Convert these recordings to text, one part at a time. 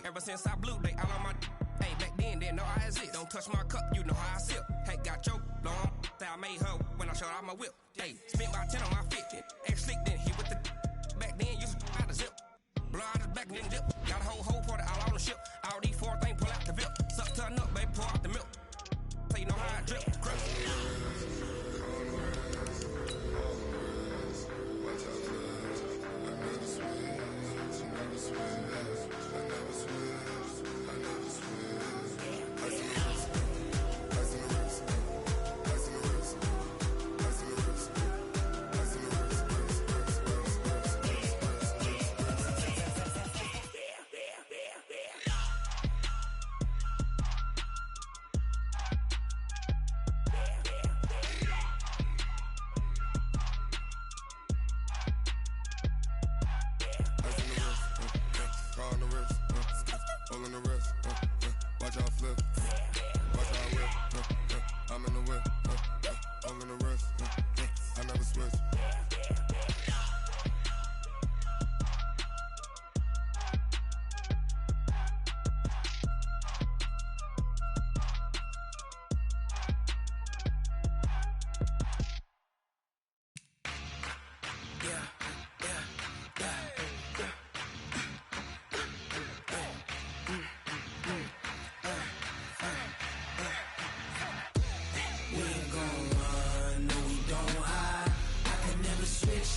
Ever since I blew, they all on my hey, back then, didn't know I exist. Don't touch my cup, you know how I sip. Hey, got your long, say I made her when I showed out my whip. Hey, spent about 10 on my fit. Ex-slick, then hit with the back then, used to out the zip. Blow out his back, then dip. Got a whole party all on the ship. All these 4 things, pull out the VIP. Suck to a nut, baby, pour out the milk. So you know how I drip. Crush.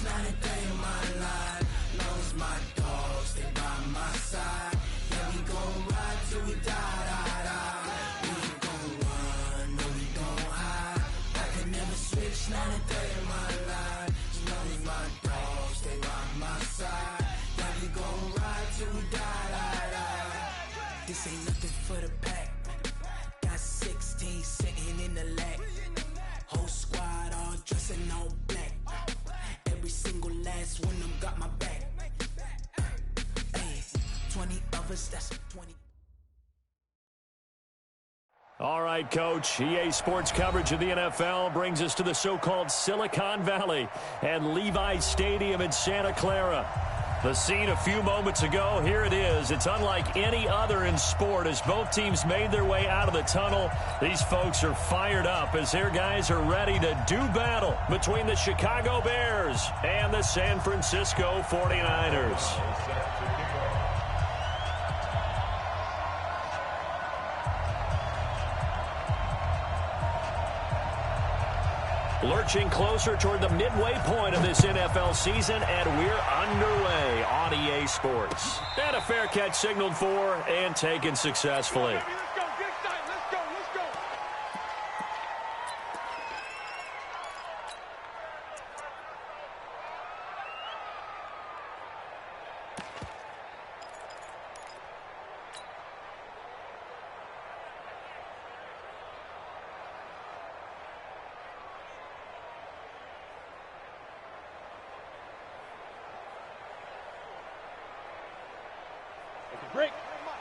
Not a day in my life. Lost my dogs, they by my side. Yeah, we gon' ride till we die, die, die. We ain't gon' run, no, we don't hide. I can never switch, not a day in my life. Lost my dogs, they by my side. Yeah, we gon' ride till we die, die, die. This ain't nothing for the pack. Got 16 sitting in the lap. Whole squad all dressing all black. Every single last one of them got my back. Hey, 20 of us, that's 20. All right, Coach. EA Sports coverage of the NFL brings us to the so-called Silicon Valley and Levi's Stadium in Santa Clara. The scene a few moments ago, here it is. It's unlike any other in sport as both teams made their way out of the tunnel. These folks are fired up as their guys are ready to do battle between the Chicago Bears and the San Francisco 49ers. Lurching closer toward the midway point of this NFL season, and we're underway on EA Sports. And a fair catch signaled for and taken successfully. Break.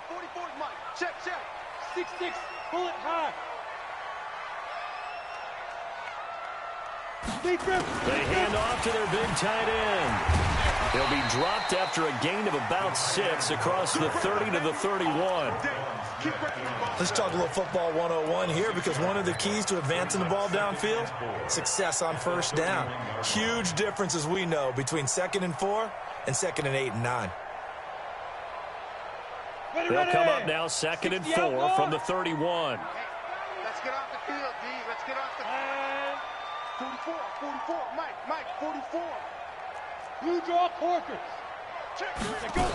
44 is mine. Check, check. 6-6. Pull it high. They hand off to their big tight end. He'll be dropped after a gain of about 6 across the 30 to the 31. Let's talk a little football 101 here, because one of the keys to advancing the ball downfield, success on first down. Huge difference, as we know, between 2nd and 4 and 2nd and 8 and 9. They'll come up now 2nd and 4 from the 31. Let's get off the field, D. Let's get off the field. 44, Mike, 44. Blue draw Corkers. Check, go.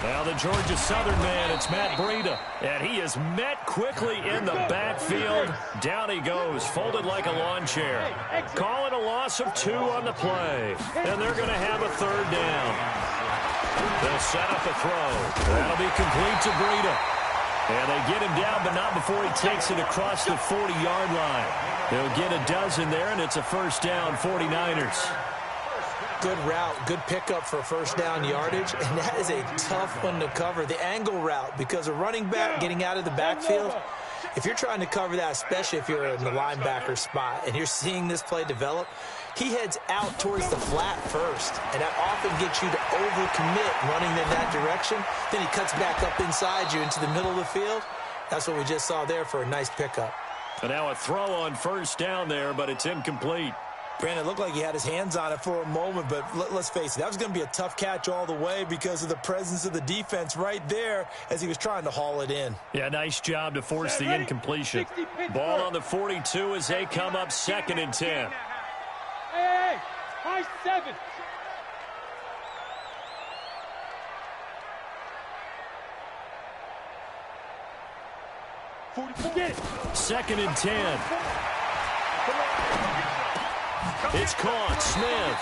Now the Georgia Southern man, it's Matt Breida. And he is met quickly in the backfield. Down he goes, folded like a lawn chair. Calling a loss of 2 on the play. And they're going to have a 3rd down. They'll set up a throw. That'll be complete to Breida. And they get him down, but not before he takes it across the 40-yard line. They'll get a dozen there, and it's a 1st down, 49ers. Good route, good pickup for first down yardage, and that is a tough one to cover, the angle route, because a running back getting out of the backfield, if you're trying to cover that, especially if you're in the linebacker spot and you're seeing this play develop, he heads out towards the flat first, and that often gets you to overcommit running in that direction. Then he cuts back up inside you into the middle of the field. That's what we just saw there for a nice pickup. And now a throw on first down there, but it's incomplete. Brandon, it looked like he had his hands on it for a moment, but let's face it, that was going to be a tough catch all the way because of the presence of the defense right there as he was trying to haul it in. Yeah, nice job to force the incompletion. Ball on the 42 as they come up 2nd and 10. Hey, high 7. Get it. 2nd and 10. It's caught. Smith.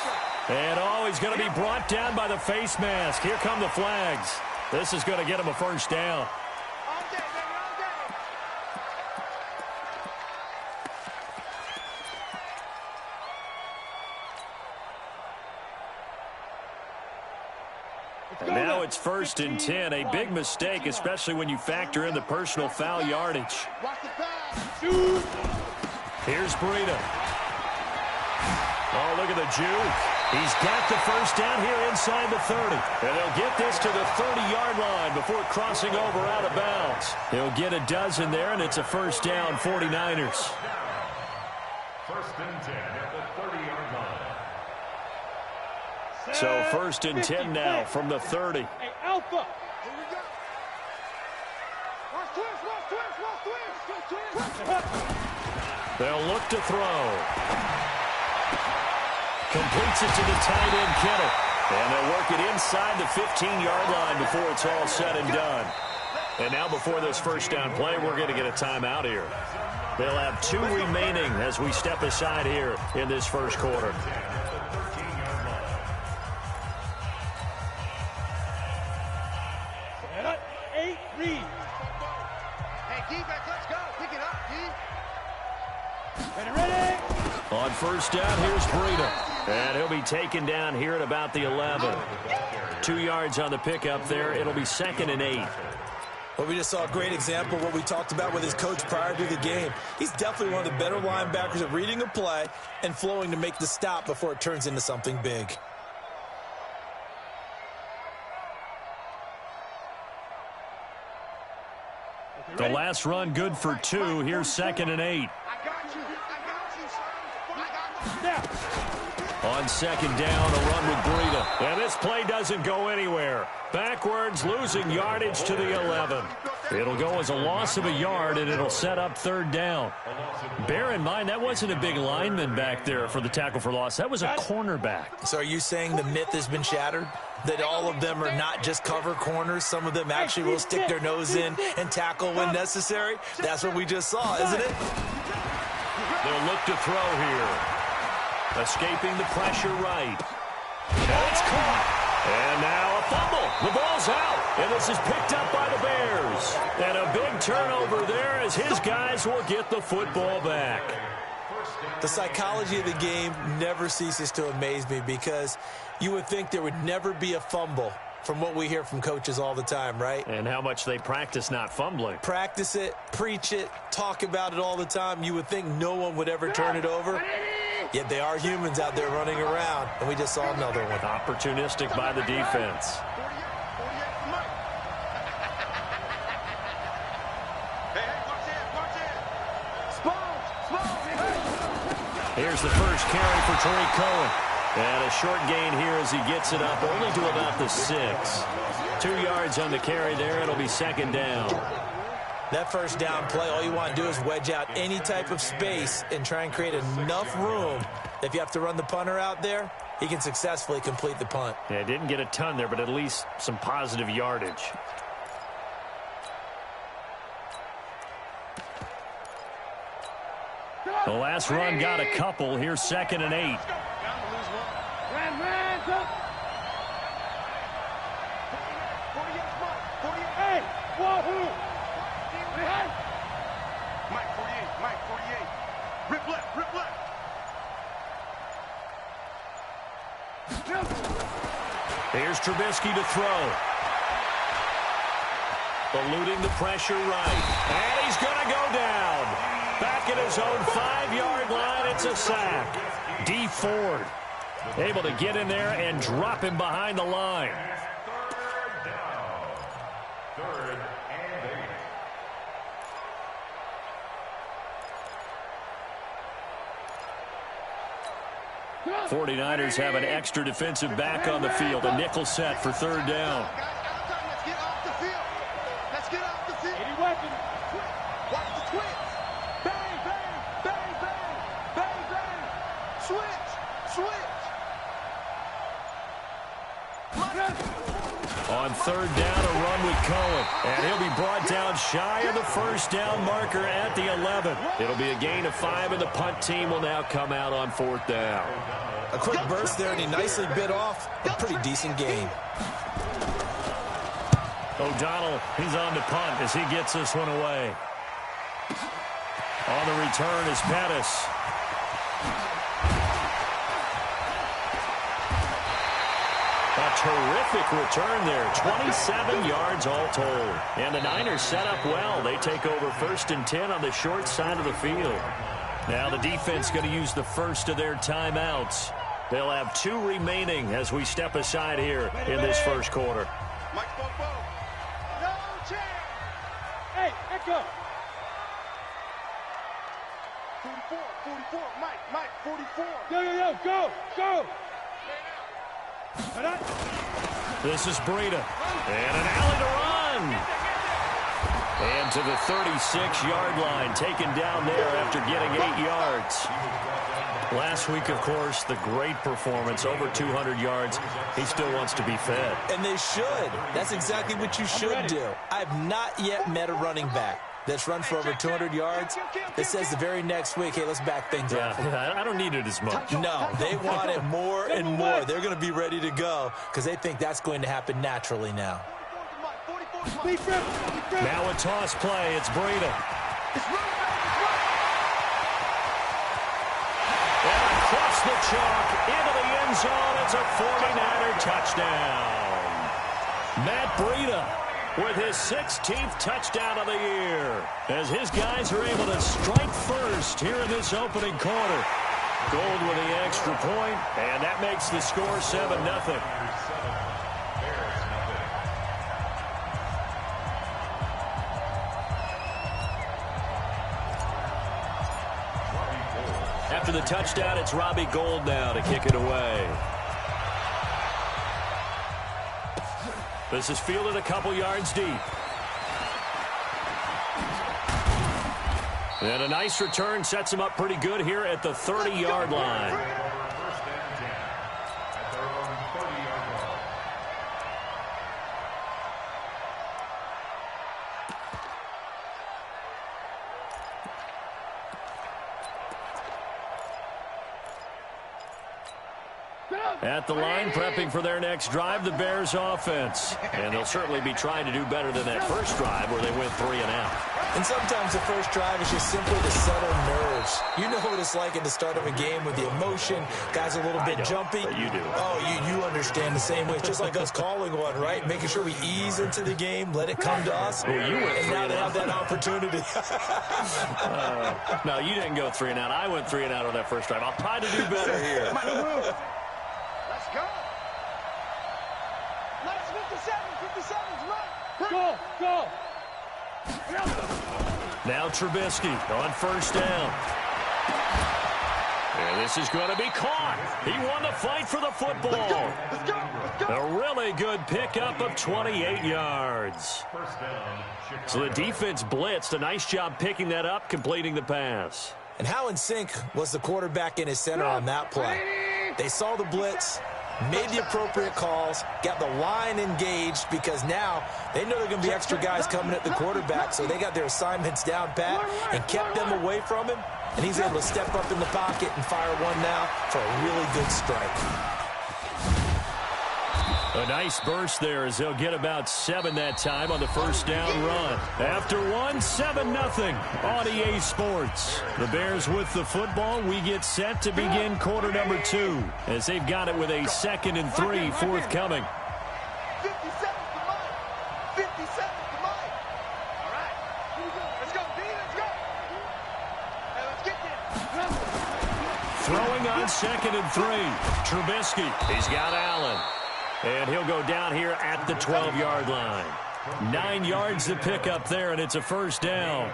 And, he's going to be brought down by the face mask. Here come the flags. This is going to get him a first down. And now it's 1st and 10. A big mistake, especially when you factor in the personal foul yardage. Here's Breida. Oh, look at the juke. He's got the first down here inside the 30. And they'll get this to the 30-yard line before crossing over out of bounds. He'll get a dozen there, and it's a first down, 49ers. 1st and 10 at the 30-yard line. So 1st and 10 now from the 30. Hey, Alpha. Here we go. Watch twist. They'll look to throw. Completes it to the tight end, Kittle. And they'll work it inside the 15-yard line before it's all said and done. And now before this first down play, we're going to get a timeout here. They'll have 2 remaining as we step aside here in this first quarter. On first down, here's Breida. And he'll be taken down here at about the 11. 2 yards on the pickup there. It'll be 2nd and 8. Well, we just saw a great example of what we talked about with his coach prior to the game. He's definitely one of the better linebackers at reading a play and flowing to make the stop before it turns into something big. The last run good for 2. Here's 2nd and 8. On 2nd down, a run with Breida. And this play doesn't go anywhere. Backwards, losing yardage to the 11. It'll go as a loss of a yard, and it'll set up 3rd down. Bear in mind, that wasn't a big lineman back there for the tackle for loss. That was a cornerback. So are you saying the myth has been shattered? That all of them are not just cover corners? Some of them actually will stick their nose in and tackle when necessary? That's what we just saw, isn't it? They'll look to throw here. Escaping the pressure right. And it's caught. And now a fumble. The ball's out. And this is picked up by the Bears. And a big turnover there as his guys will get the football back. The psychology of the game never ceases to amaze me because you would think there would never be a fumble from what we hear from coaches all the time, right? And how much they practice not fumbling. Practice it, preach it, talk about it all the time. You would think no one would ever turn it over. Yet they are humans out there running around, and we just saw another one. Opportunistic by the defense. Here's the first carry for Tariq Cohen. And a short gain here as he gets it up only to about the 6. 2 yards on the carry there. It'll be 2nd down. That first down play, all you want to do is wedge out any type of space and try and create enough room. If you have to run the punter out there, he can successfully complete the punt. Yeah, didn't get a ton there, but at least some positive yardage. The last run got a couple. Here's 2nd and 8. Hey, wahoo! Mike 48. Rip left. Here's Trubisky to throw. Eluding the pressure right. And he's going to go down. Back at his own 5-yard line, it's a sack. D. Ford able to get in there and drop him behind the line. Third down. Third and 8. 49ers have an extra defensive back on the field. A nickel set for third down. Let's get off the field. Let's get off the field. Any weapon. Watch the twitch. Bang, bang, bang, bang, bang, bang. Switch, switch. On third down, a run with Cohen. And he'll be brought down shy of the first down marker at the 11. It'll be a gain of 5, and the punt team will now come out on fourth down. A quick burst there, and he nicely bit off a pretty decent gain. O'Donnell, he's on to punt as he gets this one away. On the return is Pettis. A terrific return there. 27 yards all told. And the Niners set up well. They take over 1st and 10 on the short side of the field. Now the defense going to use the first of their timeouts. They'll have 2 remaining as we step aside here in this first quarter. Mike Bobo. No chance. Hey, echo. 44, 44. Mike, 44. Yo, go. This is Breida. And an alley to run. And to the 36-yard line, taken down there after getting 8 yards. Last week, of course, the great performance, over 200 yards. He still wants to be fed. And they should. That's exactly what you should do. I've not yet met a running back that's run for over 200 yards. It says the very next week, hey, let's back things up. Yeah, I don't need it as much. No, they want it more and more. They're going to be ready to go because they think that's going to happen naturally now. Now a toss play. It's Breida. And across the chalk into the end zone. It's a 49er touchdown. Matt Breida with his 16th touchdown of the year as his guys are able to strike first here in this opening quarter. Gold with the extra point, and that makes the score 7-0. After the touchdown, it's Robbie Gould now to kick it away. This is fielded a couple yards deep. And a nice return sets him up pretty good here at the 30-yard line. First and 10 at their own 30-yard line. At the line, prepping for their next drive, the Bears offense. And they'll certainly be trying to do better than that first drive where they went 3 and out. And sometimes the first drive is just simply to settle nerves. You know what it's like at the start of a game with the emotion. Guys a little bit jumpy. But you do. Oh, you understand the same way. It's just like us calling one, right? Making sure we ease into the game, let it come to us. Well, you went and now they have that opportunity. No, you didn't go 3 and out. I went 3 and out on that first drive. I'll try to do better here. Let's go. Let's 57's right. Go. Now Trubisky on first down. And this is going to be caught. He won the fight for the football. Let's go. A really good pickup of 28 yards. First down, Chicago. So the defense blitzed. A nice job picking that up, completing the pass. And how in sync was the quarterback in his center on that play? They saw the blitz, made the appropriate calls, got the line engaged because now they know there are going to be extra guys coming at the quarterback, so they got their assignments down pat and kept them away from him, and he's able to step up in the pocket and fire one now for a really good strike. A nice burst there as they'll get about 7 that time on the first down run. After 7-0 on EA Sports. The Bears with the football. We get set to begin quarter number 2 as they've got it with a 2nd and 3 forthcoming. 57 to Mike. 57 to Mike. All right. Let's go, D. Let's go. Hey, let's get Throwing on 2nd and 3. Trubisky. He's got Allen. And he'll go down here at the 12-yard line. 9 yards to pick up there, and it's a first down.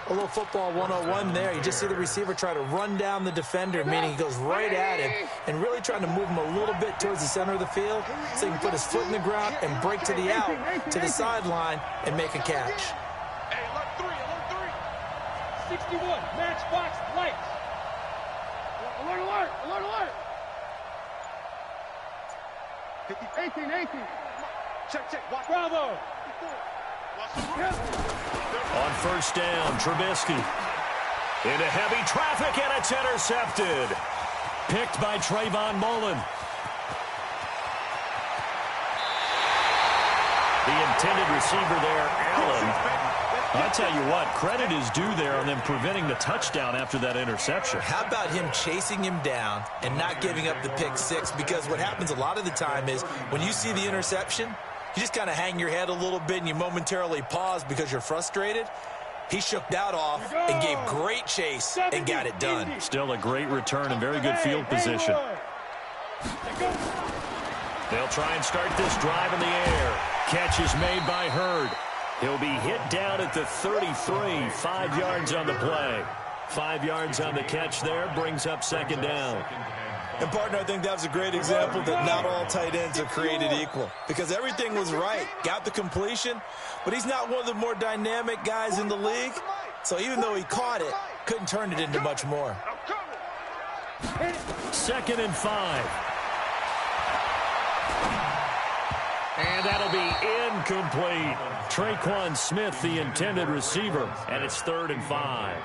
A little football 101 there. You just see the receiver try to run down the defender, meaning he goes right at him and really trying to move him a little bit towards the center of the field so he can put his foot in the ground and break to the out, to the sideline, and make a catch. Hey, alert 3, alert 3. 61, matchbox lights. Alert, alert, alert, alert. 18, 18. Check, watch. Bravo. On first down, Trubisky. Into heavy traffic, and it's intercepted. Picked by Trayvon Mullen. The intended receiver there, Allen. I tell you what, credit is due there on them preventing the touchdown after that interception. How about him chasing him down and not giving up the pick six? Because what happens a lot of the time is when you see the interception, you just kind of hang your head a little bit and you momentarily pause because you're frustrated. He shook that off and gave great chase and got it done. Still a great return and very good field position. They'll try and start this drive in the air. Catch is made by Hurd. He'll be hit down at the 33, 5 yards on the play. 5 yards on the catch there, brings up second down. And, partner, I think that was a great example that not all tight ends are created equal. Because everything was right. Got the completion, but he's not one of the more dynamic guys in the league. So even though he caught it, couldn't turn it into much more. 2nd and 5. And that'll be incomplete. Traquan Smith, the intended receiver, and it's 3rd and 5.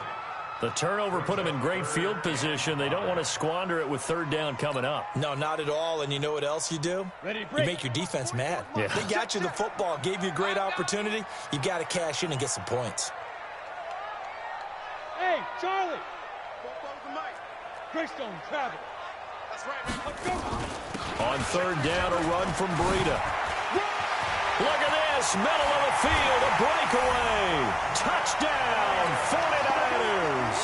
The turnover put them in great field position. They don't want to squander it with 3rd down coming up. No, not at all. And you know what else you do? You make your defense mad. Yeah. They got you the football, gave you a great opportunity. You got to cash in and get some points. Hey, Charlie. Greystone, travel. That's right, man. Let's go. On 3rd down, a run from Breida. Look at this, middle of the field, a breakaway. Touchdown, 49ers.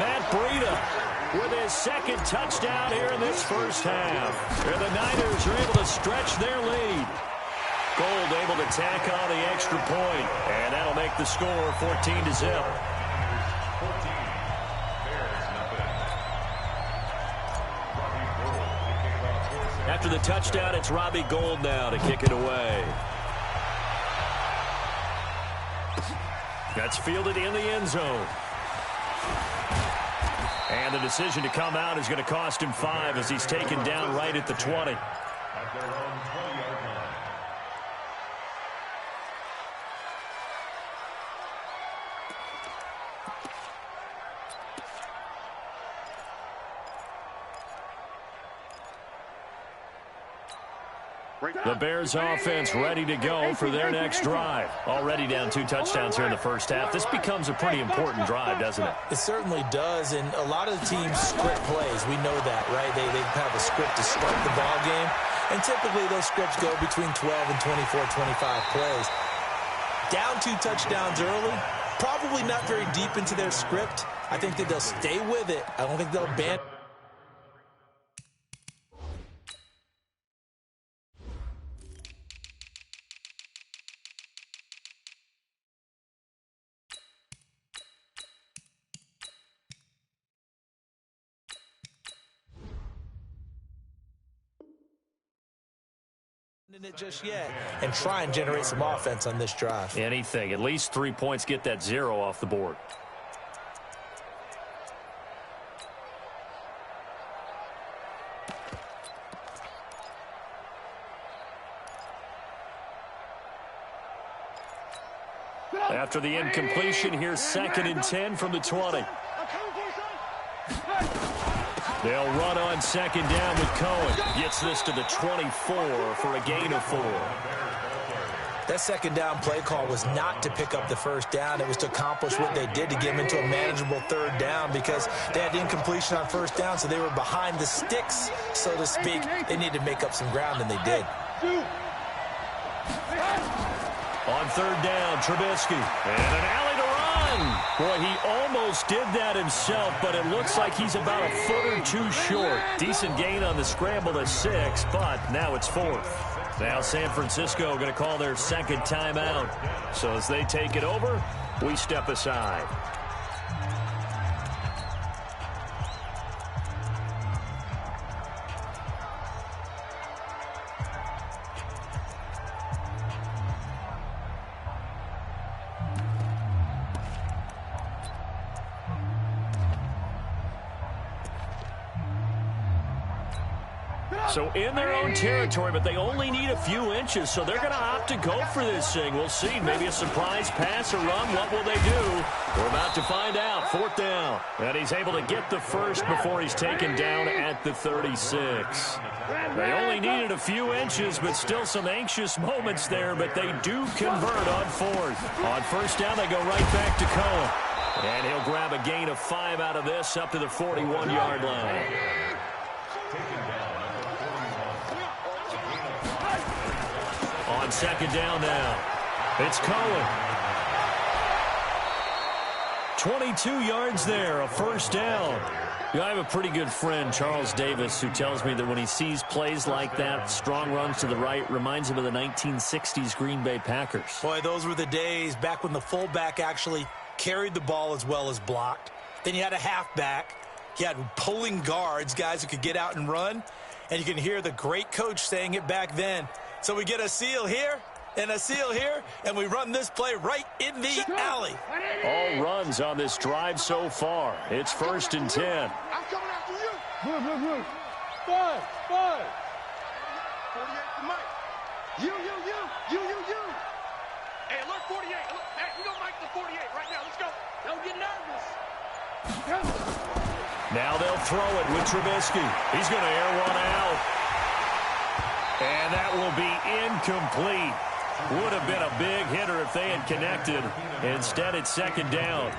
Matt Breida with his 2nd touchdown here in this first half. And the Niners are able to stretch their lead. Gold able to tack on the extra point, and that'll make the score 14-0. After the touchdown, it's Robbie Gould now to kick it away. That's fielded in the end zone. And the decision to come out is going to cost him 5 as he's taken down right at the 20. At their own 20-yard line. The Bears offense ready to go for their next drive. Already down 2 touchdowns here in the first half. This becomes a pretty important drive, doesn't it? It certainly does, and a lot of the teams script plays. We know that, right? They have a script to start the ball game, and typically those scripts go between 12 and 24, 25 plays. Down 2 touchdowns early, probably not very deep into their script. I think that they'll stay with it. I don't think they'll ban. It just yet and try and generate some offense on this drive. Anything. At least 3 points, get that 0 off the board. After the incompletion, here's 2nd and 10 from the 20. They'll run on 2nd down with Cohen. Gets this to the 24 for a gain of 4. That 2nd down play call was not to pick up the 1st down. It was to accomplish what they did to get them into a manageable 3rd down because they had incompletion on 1st down, so they were behind the sticks, so to speak. They needed to make up some ground, and they did. On 3rd down, Trubisky. And an alley to run. run. Boy, he almost did that himself, but it looks like he's about a foot or two short. Decent gain on the scramble to 6, but now it's 4th. Now San Francisco going to call their second timeout. So as they take it over, we step aside. So in their own territory, but they only need a few inches, so they're going to opt to go for this thing. We'll see. Maybe a surprise pass or run. What will they do? We're about to find out. 4th down. And he's able to get the first before he's taken down at the 36. They only needed a few inches, but still some anxious moments there, but they do convert on 4th. On 1st down, they go right back to Cohen. And he'll grab a gain of 5 out of this up to the 41-yard line. On 2nd down now, it's Cohen. 22 yards there, a 1st down. You know, I have a pretty good friend, Charles Davis, who tells me that when he sees plays like that, strong runs to the right, reminds him of the 1960s Green Bay Packers. Boy, those were the days back when the fullback actually carried the ball as well as blocked. Then you had a halfback. You had pulling guards, guys who could get out and run. And you can hear the great coach saying it back then. So we get a seal here and a seal here, and we run this play right in the alley. All runs on this drive so far. It's 1st and 10. I'm coming after you. Move. 5. 48 to Mike. You. Hey, alert 48. Hey, we gonna Mike the 48 right now. Let's go. Don't get nervous. Now they'll throw it with Trubisky. He's going to air one out. And that will be incomplete. Would have been a big hitter if they had connected. Instead, it's 2nd down.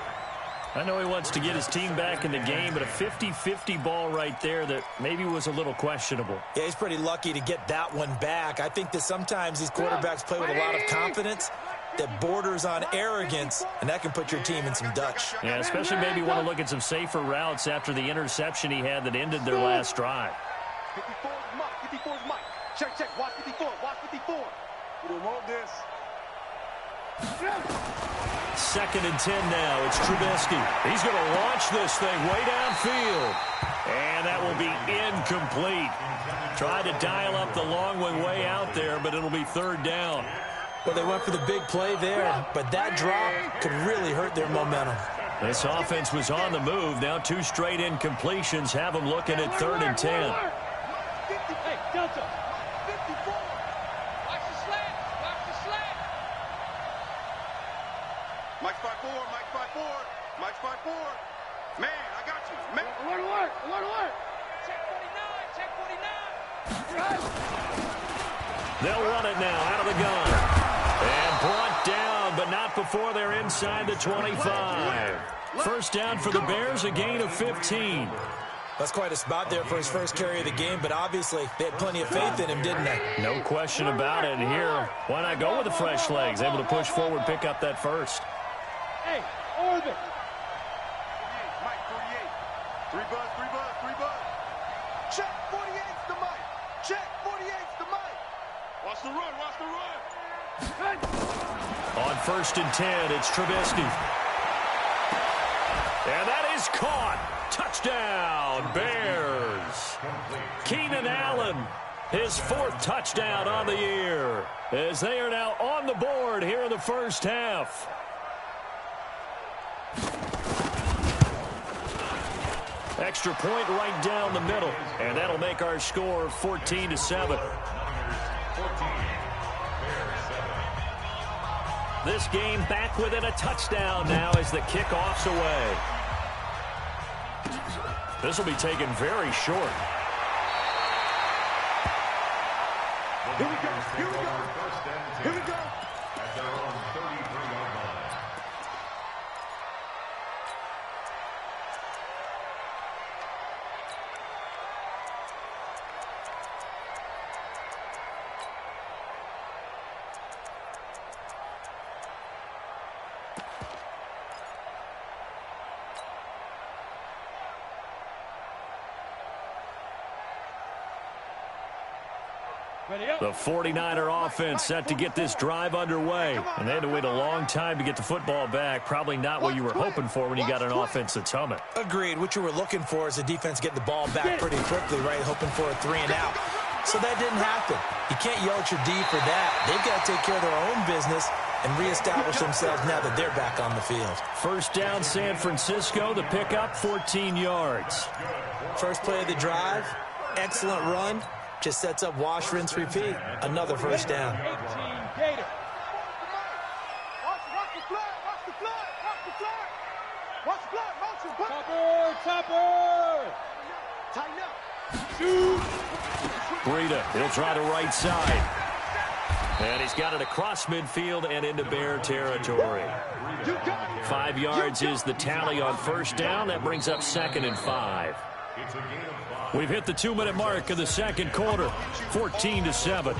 I know he wants to get his team back in the game, but a 50-50 ball right there that maybe was a little questionable. Yeah, he's pretty lucky to get that one back. I think that sometimes these quarterbacks play with a lot of confidence that borders on arrogance, and that can put your team in some Dutch. Yeah, especially maybe want to look at some safer routes after the interception he had that ended their last drive. 54 is Mike. 54 is Mike. Check. Watch 54. Watch 54. We don't want this. 2nd and 10 now. It's Trubisky. He's going to launch this thing way downfield. And that will be incomplete. Tried to dial up the long one way out there, but it'll be 3rd down. Well, they went for the big play there, but that drop could really hurt their momentum. This offense was on the move. Now 2 straight incompletions have them looking at 3rd and 10. 50. Hey, Delta. 54. Watch the slant. Mike's 5'4". Mike's 5'4". Man, I got you. Man. Alert. Check 49. They'll run it now out of the gun. And brought down, but not before they're inside the 25. 1st down for the Bears, a gain of 15. That's quite a spot there for his first carry of the game, but obviously they had plenty of faith in him, didn't they? No question about it. And here, why not go with the fresh legs? Able to push forward, pick up that first. Hey, orbit. Mike, 48. 3 buzz. Check, 48's the Mike. Check, 48's the Mike. Watch the run. On 1st and 10, it's Trubisky. And that is caught. Touchdown, Bears. Keenan Allen, his 4th touchdown on the year, as they are now on the board here in the first half. Extra point right down the middle, and that'll make our score 14-7. This game back within a touchdown now as the kickoff's away. This will be taken very short. Here we go. At their own 33-yard line. The 49er offense set to get this drive underway. And they had to wait a long time to get the football back. Probably not what you were hoping for when you got an offense that's humming. Agreed. What you were looking for is the defense getting the ball back pretty quickly, right? Hoping for a 3 and out. So that didn't happen. You can't yell at your D for that. They've got to take care of their own business and reestablish themselves now that they're back on the field. First down, San Francisco. The pickup, 14 yards. First play of the drive. Excellent run. Just sets up wash, rinse, repeat. Another first down. Topper! Tighten up. Shoot! Breida, he'll try the right side. And he's got it across midfield and into Bear territory. 5 yards is the tally on first down. That brings up 2nd and 5. We've hit the 2-minute mark of the second quarter, 14-7.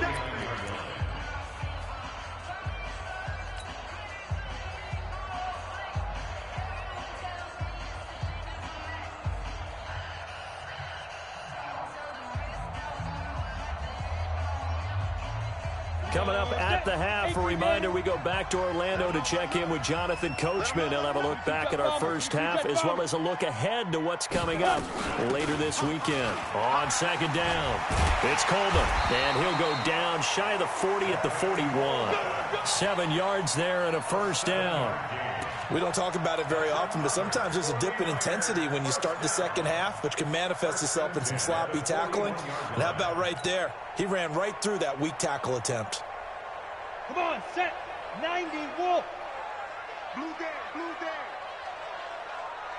Coming up at the half, a reminder, we go back to Orlando to check in with Jonathan Coachman. He'll have a look back at our first half as well as a look ahead to what's coming up later this weekend. On second down, it's Coleman, and he'll go down shy of the 40 at the 41. 7 yards there and a first down. We don't talk about it very often, but sometimes there's a dip in intensity when you start the second half, which can manifest itself in some sloppy tackling. And how about right there? He ran right through that weak tackle attempt. Come on, set. 90, Wolf. Blue down.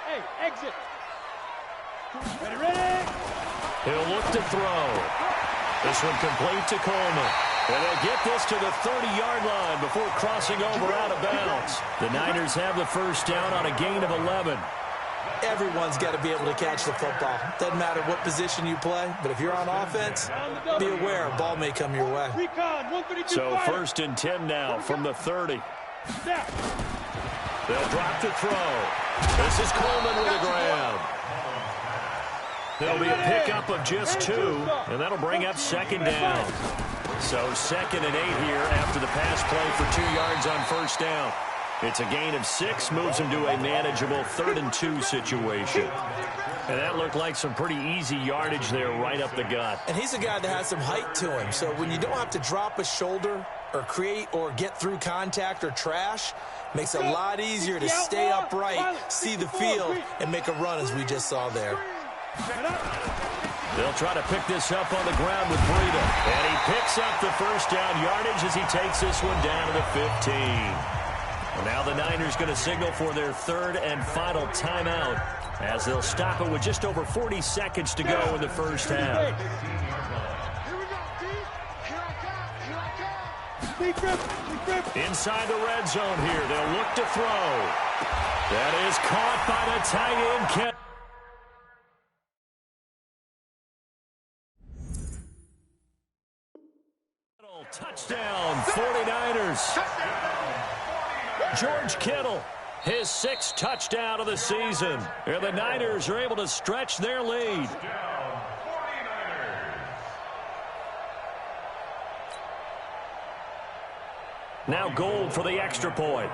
Hey, exit. Ready. He'll look to throw. This one complete to Coleman. And they'll get this to the 30-yard line before crossing over out of bounds. The Niners have the first down on a gain of 11. Everyone's got to be able to catch the football. Doesn't matter what position you play, but if you're on offense, be aware a ball may come your way. So 1st and 10 now from the 30. They'll drop to throw. This is Coleman with a grab. There'll be a pickup of just 2, and that'll bring up 2nd down. So 2nd and 8 here after the pass play for 2 yards on first down. It's a gain of 6, moves him to a manageable 3rd and 2 situation. And that looked like some pretty easy yardage there right up the gut. And he's a guy that has some height to him. So when you don't have to drop a shoulder or create or get through contact or trash, makes it a lot easier to stay upright, see the field, and make a run as we just saw there. They'll try to pick this up on the ground with Breida. And he picks up the first down yardage as he takes this one down to the 15. Well, now the Niners going to signal for their 3rd and final timeout as they'll stop it with just over 40 seconds to go in the first half. Inside the red zone here. They'll look to throw. That is caught by the tight end. Touchdown, 49ers. George Kittle, his 6th touchdown of the season. And the Niners are able to stretch their lead. Now Gold for the extra point.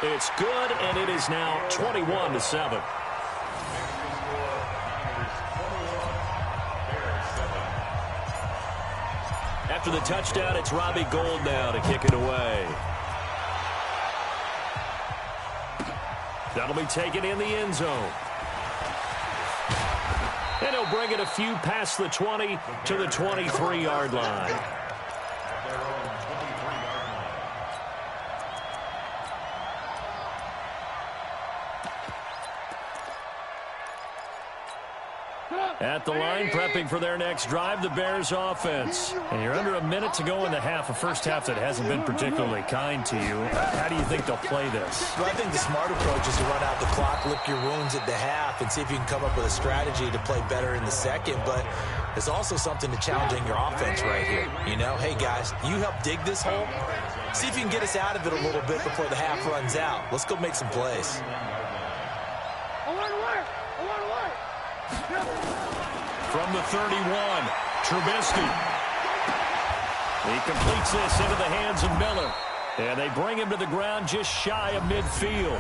It's good, and it is now 21-7. After the touchdown, it's Robbie Gould now to kick it away. That'll be taken in the end zone. And he'll bring it a few past the 20 to the 23-yard line. At the line, prepping for their next drive, the Bears offense. And you're under a minute to go in the half, a first half that hasn't been particularly kind to you. How do you think they'll play this? Well, I think the smart approach is to run out the clock, lick your wounds at the half, and see if you can come up with a strategy to play better in the second. But there's also something to challenging your offense right here. You know, hey, guys, you help dig this hole. See if you can get us out of it a little bit before the half runs out. Let's go make some plays. From the 31, Trubisky. He completes this into the hands of Miller. And they bring him to the ground just shy of midfield.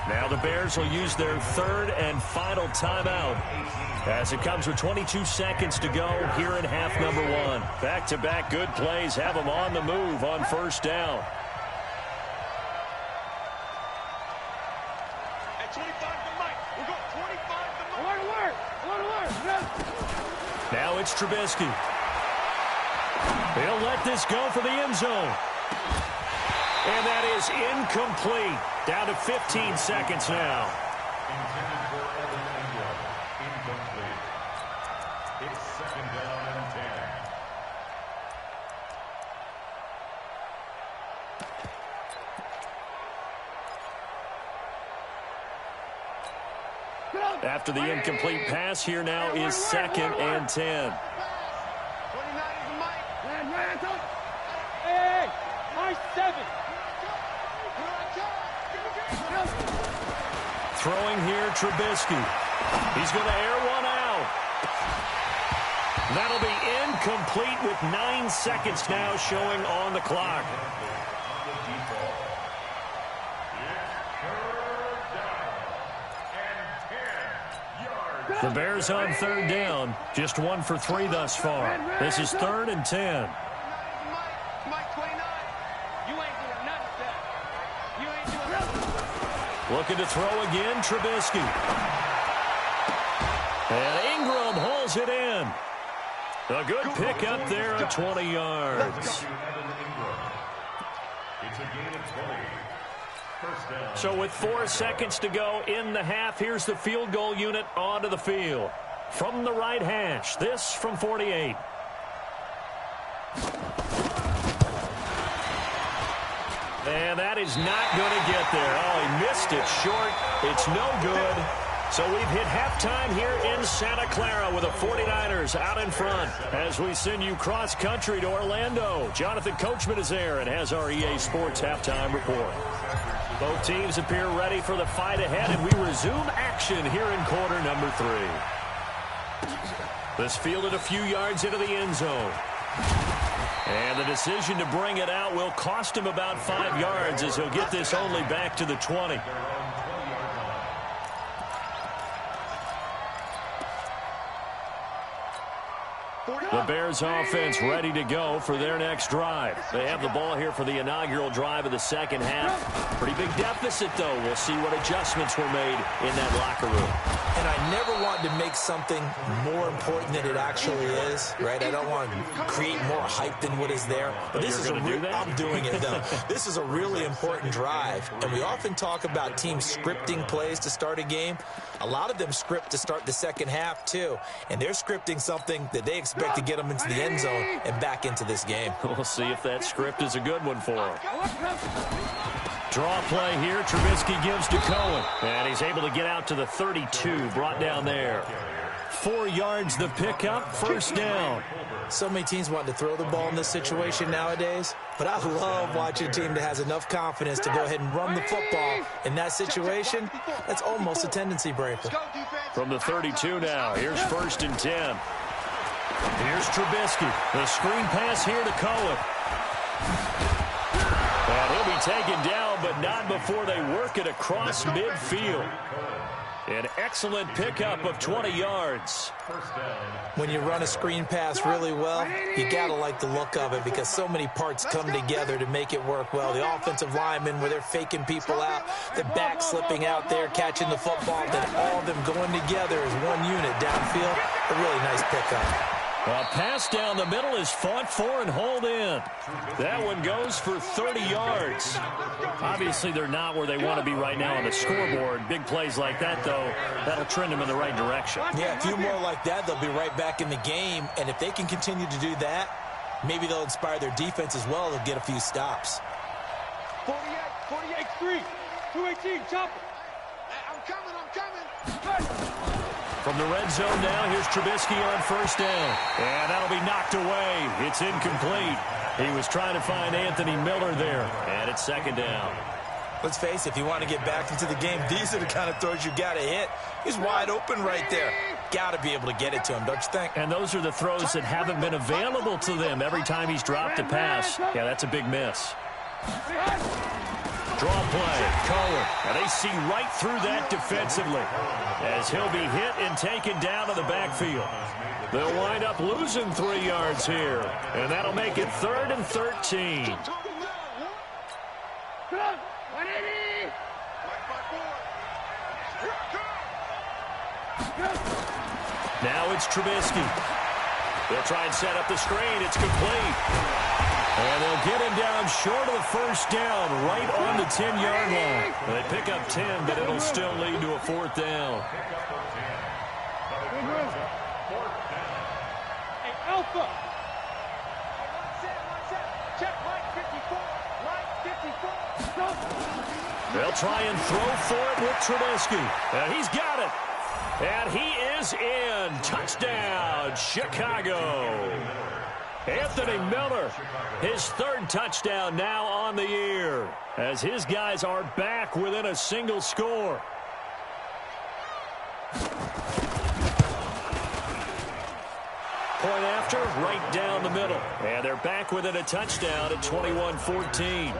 Now the Bears will use their third and final timeout as it comes with 22 seconds to go here in half number one. Back-to-back good plays have them on the move on first down. At 25 to Mike. We'll go 25 to Mike. Now it's Trubisky. He'll let this go for the end zone. And that is incomplete. Down to 15 seconds now. Intended for Evan Ingram. Incomplete. It's second down and 10. After the incomplete pass, here now is second and 10. 29 to Mike. Hey, my 7. Throwing here, Trubisky. He's going to air one out. That'll be incomplete with 9 seconds now showing on the clock. The Bears on third down. Just 1 for 3 thus far. This is third and 10. Mike 29. You ain't doing nothing, Dad. You ain't doing nothing. Looking to throw again, Trubisky. And Ingram hauls it in. A good pickup there at 20 yards. It's a gain of 20. First down. So with 4 seconds to go in the half, here's the field goal unit onto the field. From the right hash, this from 48. And that is not going to get there. Oh, he missed it short. It's no good. So we've hit halftime here in Santa Clara with the 49ers out in front. As we send you cross-country to Orlando, Jonathan Coachman is there and has our EA Sports halftime report. Both teams appear ready for the fight ahead, and we resume action here in quarter number 3. This fielded a few yards into the end zone. And the decision to bring it out will cost him about 5 yards as he'll get this only back to the 20. The Bears offense ready to go for their next drive. They have the ball here for the inaugural drive of the second half. Pretty big deficit, though. We'll see what adjustments were made in that locker room. And I never want to make something more important than it actually is, right? I don't want to create more hype than what is there. But this is I'm doing it, though. This is a really important drive. And we often talk about teams scripting plays to start a game. A lot of them script to start the second half, too. And they're scripting something that they expect to get them into the end zone and back into this game. We'll see if that script is a good one for them. Draw play here. Trubisky gives to Cohen. And he's able to get out to the 32. Brought down there. 4 yards the pickup. First down. So many teams want to throw the ball in this situation nowadays. But I love watching a team that has enough confidence to go ahead and run the football. In that situation, that's almost a tendency breaker. From the 32 now. Here's first and 10. Here's Trubisky. The screen pass here to Cohen. And he'll be taken down, but not before they work it across midfield. An excellent pickup of 20 yards. When you run a screen pass really well, you got to like the look of it because so many parts come together to make it work well. The offensive linemen, where they're faking people out, the back slipping out there, catching the football, then all of them going together as one unit downfield. A really nice pickup. A pass down the middle is fought for and hauled in. That one goes for 30 yards. Obviously, they're not where they want to be right now on the scoreboard. Big plays like that, though, that'll trend them in the right direction. Yeah, a few more like that, they'll be right back in the game. And if they can continue to do that, maybe they'll inspire their defense as well to get a few stops. 48-3, 218, chopper. I'm coming. From the red zone now, here's Trubisky on first down. And that'll be knocked away. It's incomplete. He was trying to find Anthony Miller there. And it's second down. Let's face it, if you want to get back into the game, these are the kind of throws you got to hit. He's wide open right there. Got to be able to get it to him, don't you think? And those are the throws that haven't been available to them every time he's dropped a pass. Yeah, that's a big miss. Draw play, Cohen. And they see right through that defensively as he'll be hit and taken down to the backfield. They'll wind up losing 3 yards here, and that'll make it 3rd and 13. Now it's Trubisky. They'll try and set up the screen. It's complete. And they'll get him down short of the first down, right on the 10-yard line. They pick up 10, but it'll still lead to a 4th down. Hey, Alpha. Check line 54. Line 54. They'll try and throw for it with Trubisky. And he's got it. And he is in. Touchdown, Chicago. Anthony Miller, his 3rd touchdown now on the year, as his guys are back within a single score. Point after, right down the middle. And they're back within a touchdown at 21-14.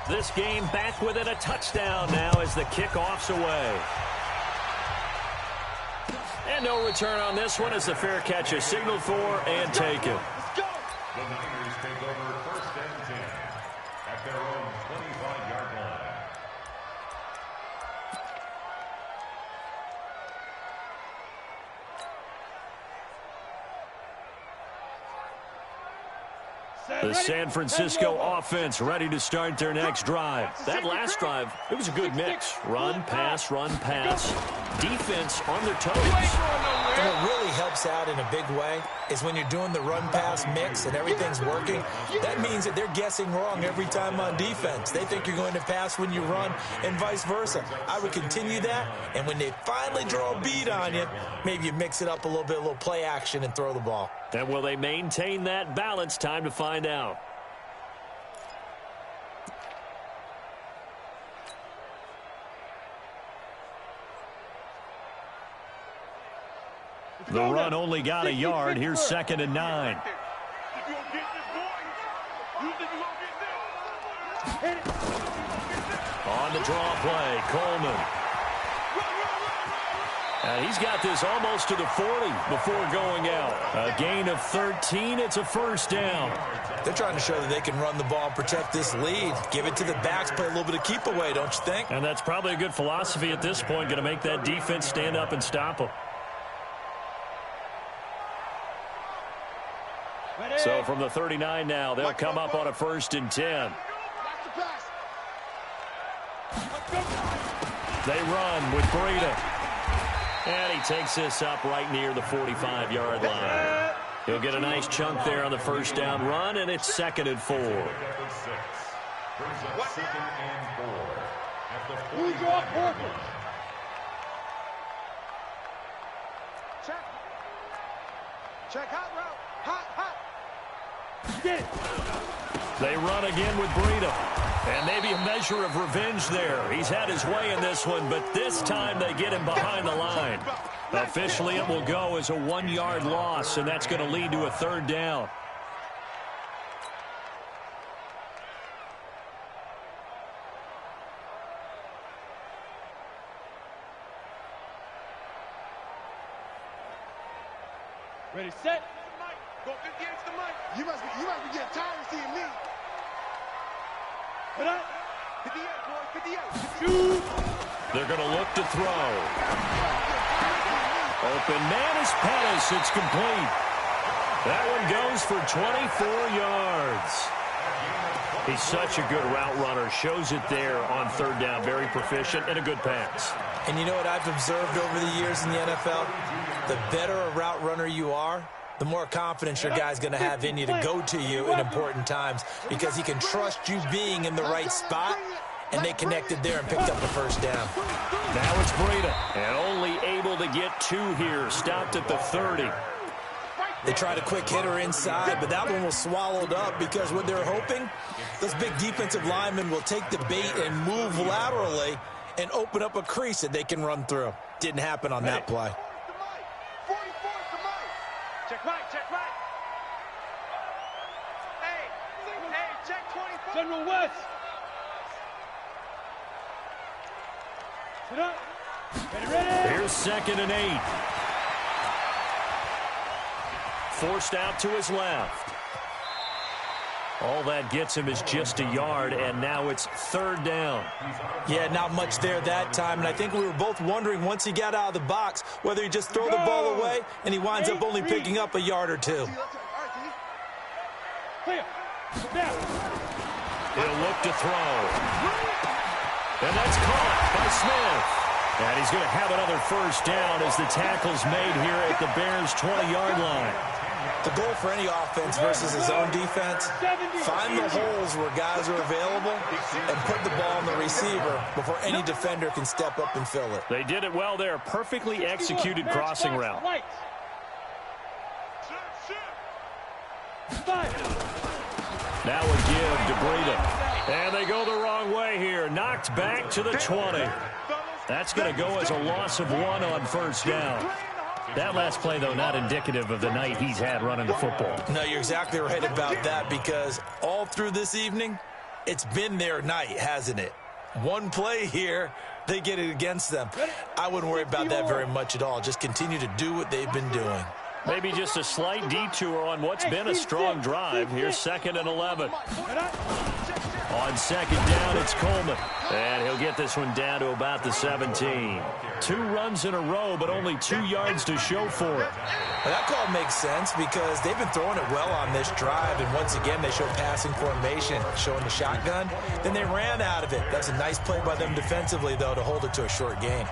This game back within a touchdown now as the kickoff's away. And no return on this one as the fair catch is signaled for and taken. The Niners take over 1st and 10 at their own 25-yard line. The San Francisco offense ready to start their next drive. That last drive, it was a good mix. Run, pass, defense on their toes. And what really helps out in a big way is when you're doing the run-pass mix and everything's working, that means that they're guessing wrong every time on defense. They think you're going to pass when you run and vice versa. I would continue that, and when they finally draw a beat on you, maybe you mix it up a little play action and throw the ball. And will they maintain that balance? Time to find out. The run only got a yard. Here's 2nd and 9. On the draw play, Coleman. And he's got this almost to the 40 before going out. A gain of 13. It's a 1st down. They're trying to show that they can run the ball and protect this lead. Give it to the backs, play a little bit of keep away, don't you think? And that's probably a good philosophy at this point, going to make that defense stand up and stop them. So from the 39 now, they'll come up on a 1st and 10. They run with Breida. And he takes this up right near the 45-yard line. He'll get a nice chunk there on the 1st down run, and it's 2nd and 4. Check hot route. Hot. They run again with Breida. And maybe a measure of revenge there. He's had his way in this one, but this time they get him behind the line. Officially, it will go as a 1-yard loss, and that's going to lead to a 3rd down. Ready, set. Go 58 to the mic. You must be getting tired of seeing me. Put up. 58, boy, 58. Shoot. They're going to look to throw. Open man is Pettis. It's complete. That one goes for 24 yards. He's such a good route runner. Shows it there on 3rd down. Very proficient and a good pass. And you know what I've observed over the years in the NFL? The better a route runner you are, the more confidence your guy's going to have in you to go to you in important times because he can trust you being in the right spot and they connected there and picked up a first down. Now it's Breida, and only able to get 2 here. Stopped at the 30. They tried a quick hitter inside, but that one was swallowed up because what they're hoping, those big defensive linemen will take the bait and move laterally and open up a crease that they can run through. Didn't happen on that play. Check right, check right. Hey, check 24. General West. Sit up. Ready. Here's 2nd and 8. Forced out to his left. All that gets him is just a yard, and now it's 3rd down. Yeah, not much there that time, and I think we were both wondering once he got out of the box whether he just throw the ball away and he winds up only picking up a yard or 2. Clear. Down. He'll look to throw. And that's caught by Smith. And he's going to have another first down as the tackle's made here at the Bears' 20-yard line. The goal for any offense versus his own defense, find the holes where guys are available and put the ball on the receiver before any defender can step up and fill it. They did it well there. Perfectly executed crossing route. Now a give to Breida. And they go the wrong way here. Knocked back to the 20. That's going to go as a loss of 1 on first down. That last play, though, not indicative of the night he's had running the football. No, you're exactly right about that because all through this evening, it's been their night, hasn't it? One play here, they get it against them. I wouldn't worry about that very much at all. Just continue to do what they've been doing. Maybe just a slight detour on what's been a strong drive. Here's 2nd and 11. On 2nd down, it's Coleman. And he'll get this one down to about the 17. 2 runs in a row, but only 2 yards to show for it. Well, that call makes sense because they've been throwing it well on this drive, and once again, they show passing formation, showing the shotgun. Then they ran out of it. That's a nice play by them defensively, though, to hold it to a short gain.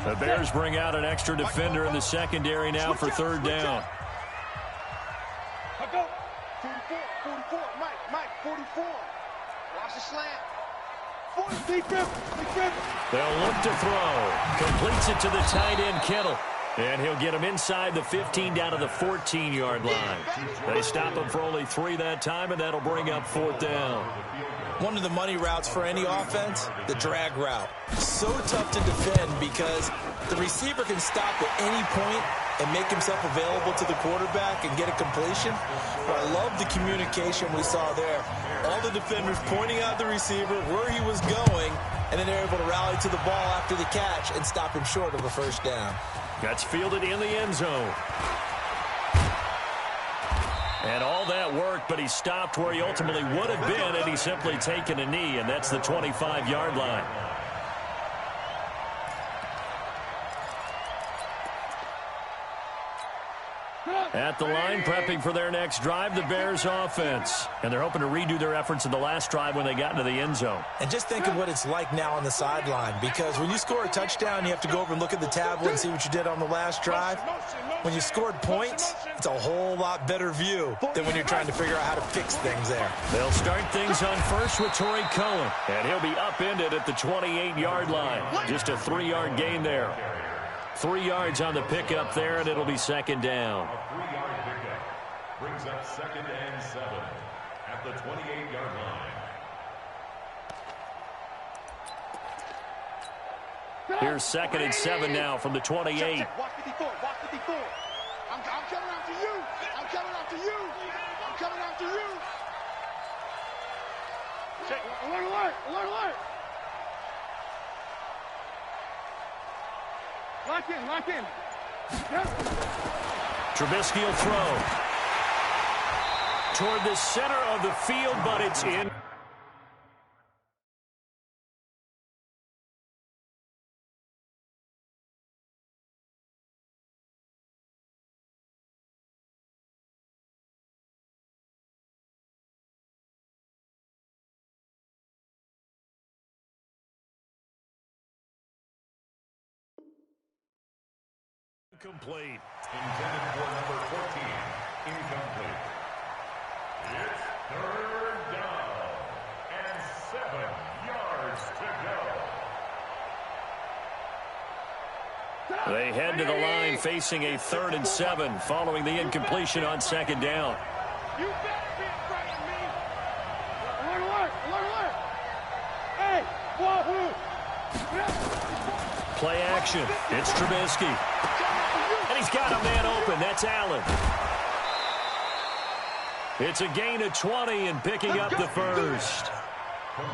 The Bears bring out an extra defender in the secondary now for 3rd down. 44, Mike, 44. Watch the slant. 40. They'll look to throw. Completes it to the tight end, Kittle. And he'll get him inside the 15 down to the 14-yard line. They stop him for only 3 that time, and that'll bring up 4th down. One of the money routes for any offense, the drag route. So tough to defend because the receiver can stop at any point and make himself available to the quarterback and get a completion. But I love the communication we saw there. All the defenders pointing out the receiver, where he was going, and then they're able to rally to the ball after the catch and stop him short of a first down. That's fielded in the end zone. And all that worked, but he stopped where he ultimately would have been had he simply taken a knee, and that's the 25-yard line. At the line, prepping for their next drive, the Bears offense. And they're hoping to redo their efforts in the last drive when they got into the end zone. And just think of what it's like now on the sideline, because when you score a touchdown, you have to go over and look at the tablet and see what you did on the last drive. When you scored points, it's a whole lot better view than when you're trying to figure out how to fix things there. They'll start things on first with Torrey Cohen. And he'll be upended at the 28-yard line. Just a 3-yard gain there. 3 yards on the pickup there, and it'll be 2nd down. A 3-yard pickup brings up 2nd and 7 at the 28-yard line. Here's 2nd and 7 now from the 28. Watch 54, watch 54. I'm coming after you. I'm coming after you. I'm coming after you. Check. Alert, alert, alert, alert. Lock in, lock in. Yep. Trubisky will throw toward the center of the field, but it's in. Complete. Intended for number 14. Incomplete. It's third down and 7 yards to go. They head to the line facing a 3rd and 7 following the incompletion on 2nd down. You better be afraid of me. Alert, alert, alert, alert. Hey, wahoo. Play action. It's Trubisky. And he's got a man open. That's Allen. It's a gain of 20 and picking up the first.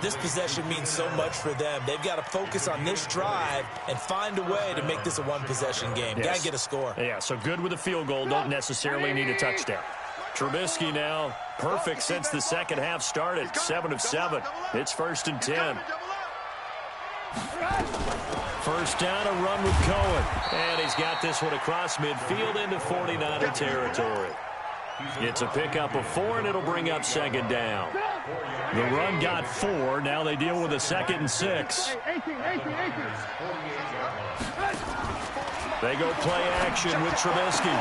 This possession means so much for them. They've got to focus on this drive and find a way to make this a one-possession game. Yes. Got to get a score. Yeah, so good with a field goal. Don't necessarily need a touchdown. Trubisky now perfect since the second half started. 7 of 7. It's 1st and 10. First down, a run with Cohen. And he's got this one across midfield into 49er territory. It's a pickup of 4, and it'll bring up 2nd down. The run got 4. Now they deal with a 2nd and 6. They go play action with Trubisky.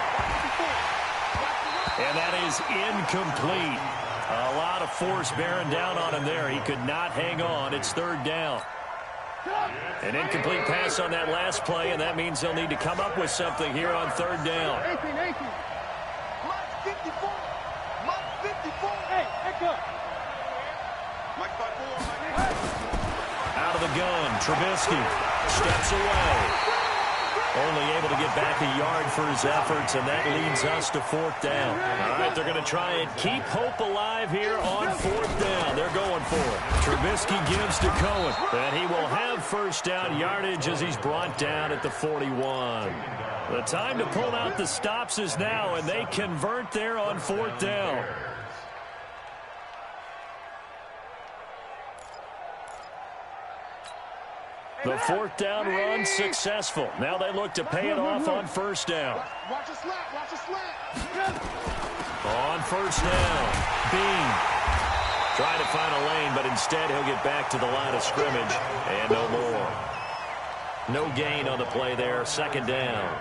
And that is incomplete. A lot of force bearing down on him there. He could not hang on. It's 3rd down. An incomplete pass on that last play, and that means they'll need to come up with something here on 3rd down. Out of the gun, Trubisky steps away. Only able to get back a yard for his efforts, and that leads us to 4th down. All right, they're going to try and keep hope alive here on 4th down. They're going for it. Trubisky gives to Cohen, and he will have 1st down yardage as he's brought down at the 41. The time to pull out the stops is now, and they convert there on 4th down. The 4th down run successful. Now they look to pay it off on 1st down. Watch a slant, watch a slant. On 1st down, Bean trying to find a lane, but instead he'll get back to the line of scrimmage and no more. No gain on the play there. 2nd down.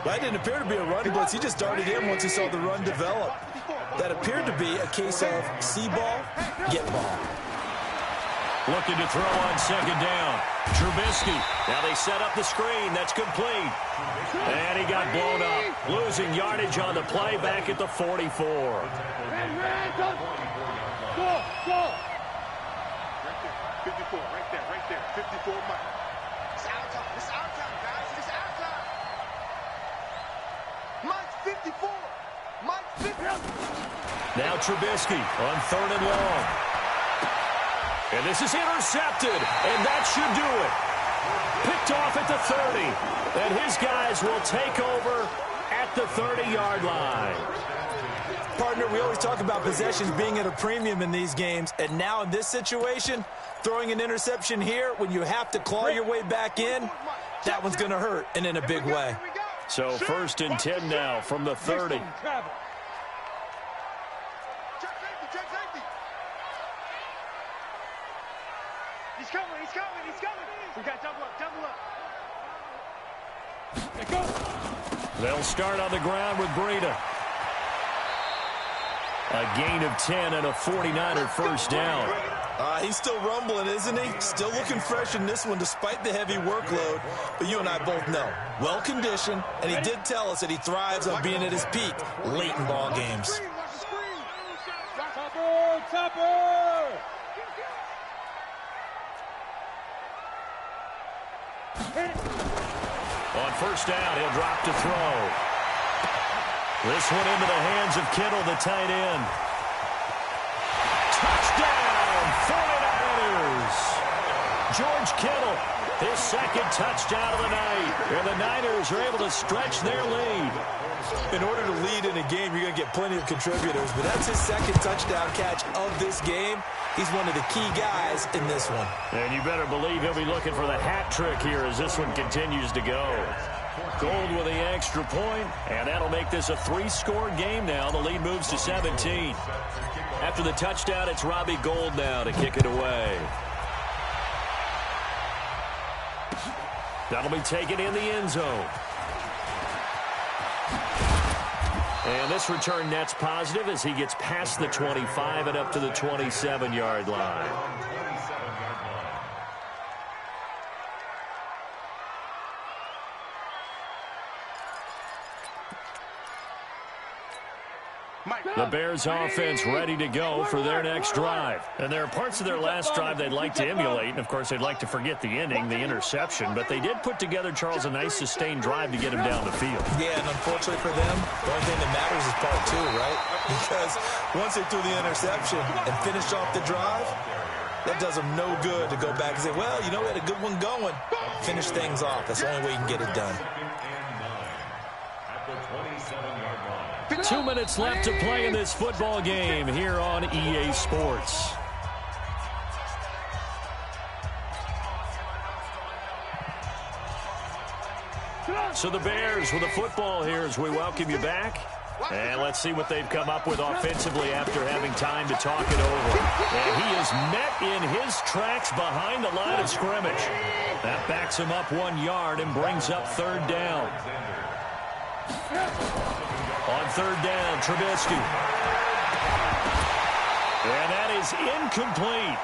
That didn't appear to be a run blitz. He just darted in once he saw the run develop. That appeared to be a case of see ball, get ball. Looking to throw on 2nd down. Trubisky. Now they set up the screen. That's complete. And he got blown up. Losing yardage on the play back at the 44. Go, go. 54, right there. 54, Mike. It's our time. It's our time, guys. It's our time. Mike's 54. Mike's 54. Now Trubisky on 3rd and long. And this is intercepted, and that should do it. Picked off at the 30, and his guys will take over at the 30-yard line. Partner, we always talk about possessions being at a premium in these games, and now in this situation, throwing an interception here when you have to claw your way back in, that one's going to hurt, and in a big way. So 1st and 10 now from the 30. He's coming. We got double up. Hey, go. They'll start on the ground with Breida. A gain of 10 and a 49er 1st down. He's still rumbling, isn't he? Still looking fresh in this one despite the heavy workload. But you and I both know, well-conditioned, and he did tell us that he thrives on being at his peak late in ball games. Topper! On 1st down, he'll drop to throw. This one into the hands of Kittle, the tight end. Touchdown, 49ers! George Kittle, his 2nd touchdown of the night. And the Niners are able to stretch their lead. In order to lead in a game, you're going to get plenty of contributors, but that's his 2nd touchdown catch of this game. He's one of the key guys in this one. And you better believe he'll be looking for the hat trick here as this one continues to go. Gold with the extra point, and that'll make this a 3-score game now. The lead moves to 17. After the touchdown, it's Robbie Gould now to kick it away. That'll be taken in the end zone. And this return net's positive as he gets past the 25 and up to the 27-yard line. The Bears offense ready to go for their next drive. And there are parts of their last drive they'd like to emulate. And, of course, they'd like to forget the ending, the interception. But they did put together, Charles, a nice sustained drive to get him down the field. Yeah, and unfortunately for them, the only thing that matters is part two, right? Because once they threw the interception and finished off the drive, that does them no good to go back and say, well, you know, we had a good one going. Finish things off. That's the only way you can get it done. 2 minutes left to play in this football game here on EA Sports. So the Bears with the football here as we welcome you back. And let's see what they've come up with offensively after having time to talk it over. And he is met in his tracks behind the line of scrimmage. That backs him up 1 yard and brings up third down. On third down, Trubisky. And that is incomplete.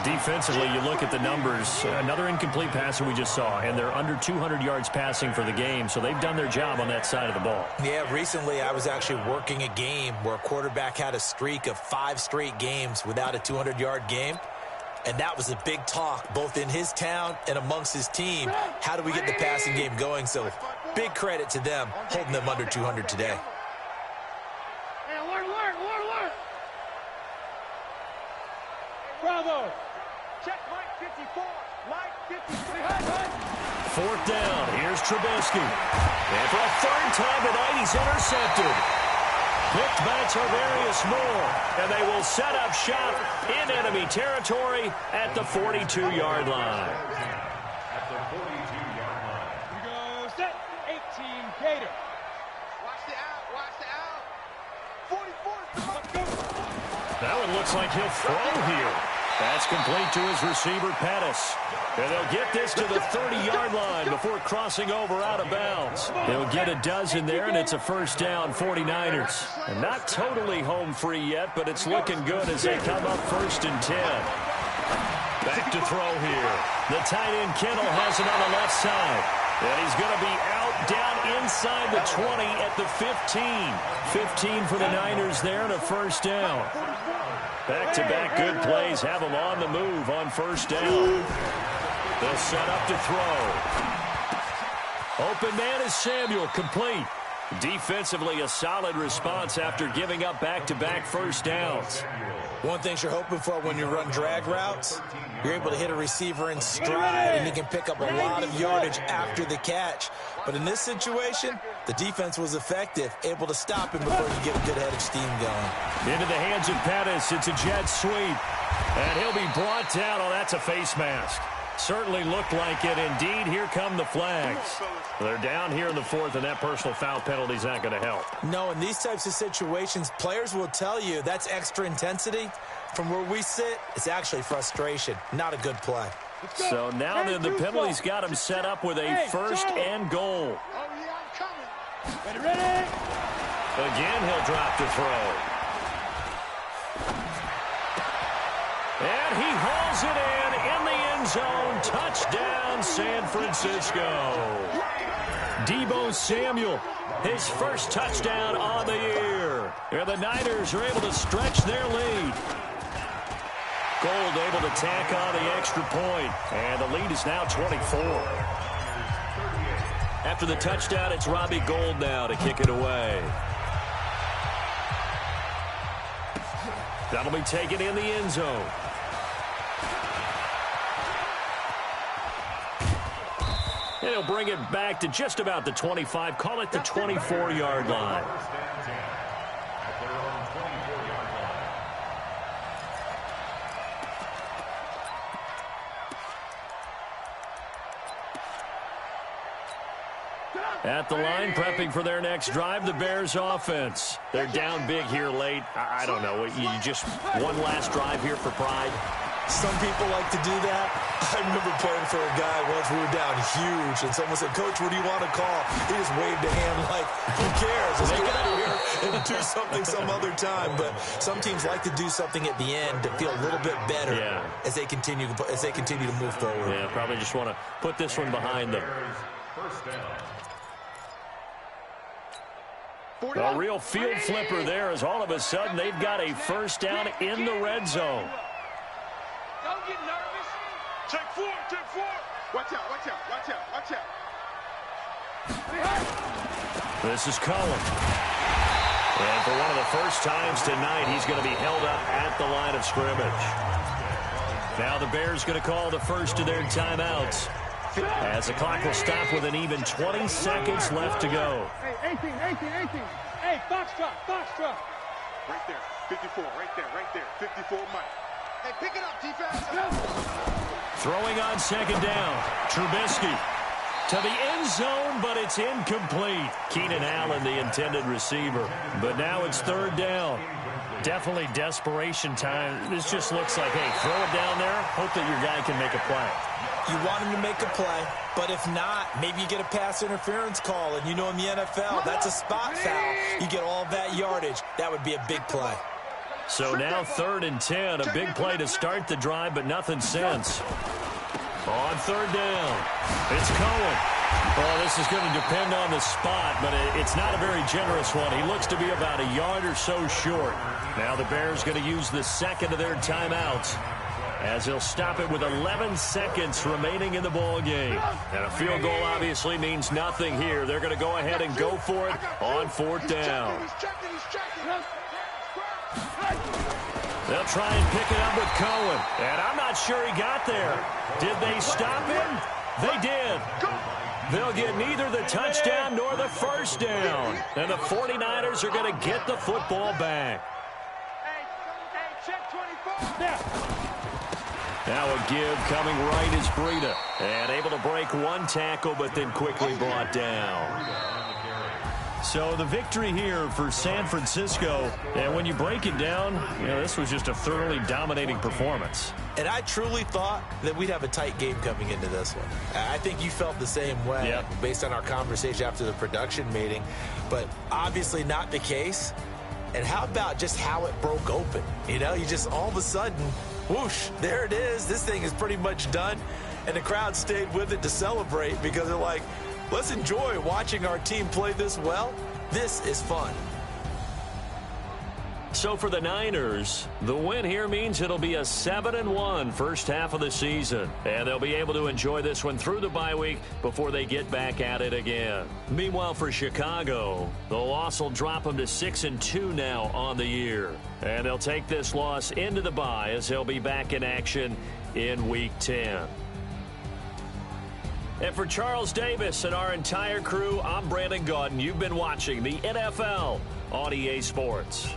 Defensively, you look at the numbers. Another incomplete pass that we just saw, and they're under 200 yards passing for the game, so they've done their job on that side of the ball. Yeah, recently I was actually working a game where a quarterback had a streak of 5 straight games without a 200-yard game. And that was a big talk, both in his town and amongst his team. How do we get the passing game going? So big credit to them, holding them under 200 today. Hey, alert. Bravo. Check Mike 54. Mike 53. Fourth down. Here's Trubisky. And for a third time tonight, he's intercepted. Picked by Tarvarius Moore. And they will set up shop in enemy territory at the 42-yard line. At the 42-yard line. We go set. 18 Gator. Watch the out. 44 is the That one looks like he'll throw here. That's complete to his receiver, Pettis. And they'll get this to the 30-yard line before crossing over out of bounds. They'll get a dozen there, and it's a first down, 49ers. And not totally home free yet, but it's looking good as they come up 1st and 10. Back to throw here. The tight end, Kittle, has it on the left side. And he's going to be out down inside the 20 at the 15. 15 for the Niners there and a first down. Back-to-back good plays have them on the move on first down. They'll set up to throw. Open man is Samuel, complete. Defensively, a solid response after giving up back-to-back first downs. One thing you're hoping for when you run drag routes, you're able to hit a receiver in stride, and he can pick up a lot of yardage after the catch. But in this situation, the defense was effective, able to stop him before you get a good head of steam going. Into the hands of Pettis. It's a jet sweep. And he'll be brought down. Oh, that's a face mask. Certainly looked like it. Indeed, here come the flags. They're down here in the 4th, and that personal foul penalty is not going to help. No, in these types of situations, players will tell you that's extra intensity. From where we sit, it's actually frustration. Not a good play. So now the penalty's got him set up with a first and goal. Oh, yeah, I'm coming. Ready? Again, he'll drop to throw. And he hauls it in the end zone. Touchdown, San Francisco. Deebo Samuel, his first touchdown on the year. And the Niners are able to stretch their lead. Gold able to tack on the extra point. And the lead is now 24. After the touchdown, it's Robbie Gould now to kick it away. That'll be taken in the end zone. And he'll bring it back to just about the 25. Call it the 24-yard line. At the line, prepping for their next drive, the Bears offense. They're down big here late. I don't know. You just one last drive here for pride. Some people like to do that. I remember playing for a guy once. We were down huge, and someone said, "Coach, what do you want to call?" He just waved a hand like, "Who cares? Let's get out of here and do something some other time." But some teams like to do something at the end to feel a little bit better as they continue to move forward. Yeah, probably just want to put this one behind them. First down. A real field flipper there as all of a sudden they've got a first down in the red zone. Don't get nervous. Check four, check four. Watch out, watch out, watch out, watch out. This is Cohen. And for one of the first times tonight, he's going to be held up at the line of scrimmage. Now the Bears going to call the first of their timeouts, as the clock will stop with an even 20 seconds left to go. Hey, 18. Hey, Foxtrot. Right there, 54, right there, 54 Mike. Hey, pick it up, defense. Throwing on second down, Trubisky to the end zone, but it's incomplete. Keenan Allen, the intended receiver. But now it's third down. Definitely desperation time. This just looks like, hey, throw it down there, hope that your guy can make a play. You want him to make a play, but if not, maybe you get a pass interference call, and you know in the NFL, that's a spot foul. You get all that yardage. That would be a big play. So now 3rd and 10, a big play to start the drive, but nothing since. On third down, it's Cohen. Well, this is going to depend on the spot, but it's not a very generous one. He looks to be about a yard or so short. Now the Bears going to use the second of their timeouts, as they'll stop it with 11 seconds remaining in the ball game. And a field goal obviously means nothing here. They're going to go ahead and go for it on 4th down. He's checking. They'll try and pick it up with Cohen. And I'm not sure he got there. Did they stop him? They did. They'll get neither the touchdown nor the first down. And the 49ers are going to get the football back. Hey, check 24. There. Now a give coming right is Breida. And able to break one tackle, but then quickly brought down. So the victory here for San Francisco, and when you break it down, this was just a thoroughly dominating performance. And I truly thought that we'd have a tight game coming into this one. I think you felt the same way based on our conversation after the production meeting, but obviously not the case. And how about just how it broke open? You just all of a sudden, whoosh, there it is. This thing is pretty much done. And the crowd stayed with it to celebrate because they're like, let's enjoy watching our team play this well. This is fun. So for the Niners, the win here means it'll be a 7-1 first half of the season. And they'll be able to enjoy this one through the bye week before they get back at it again. Meanwhile, for Chicago, the loss will drop them to 6-2 now on the year. And they'll take this loss into the bye as they'll be back in action in Week 10. And for Charles Davis and our entire crew, I'm Brandon Gaudin. You've been watching the NFL on EA Sports.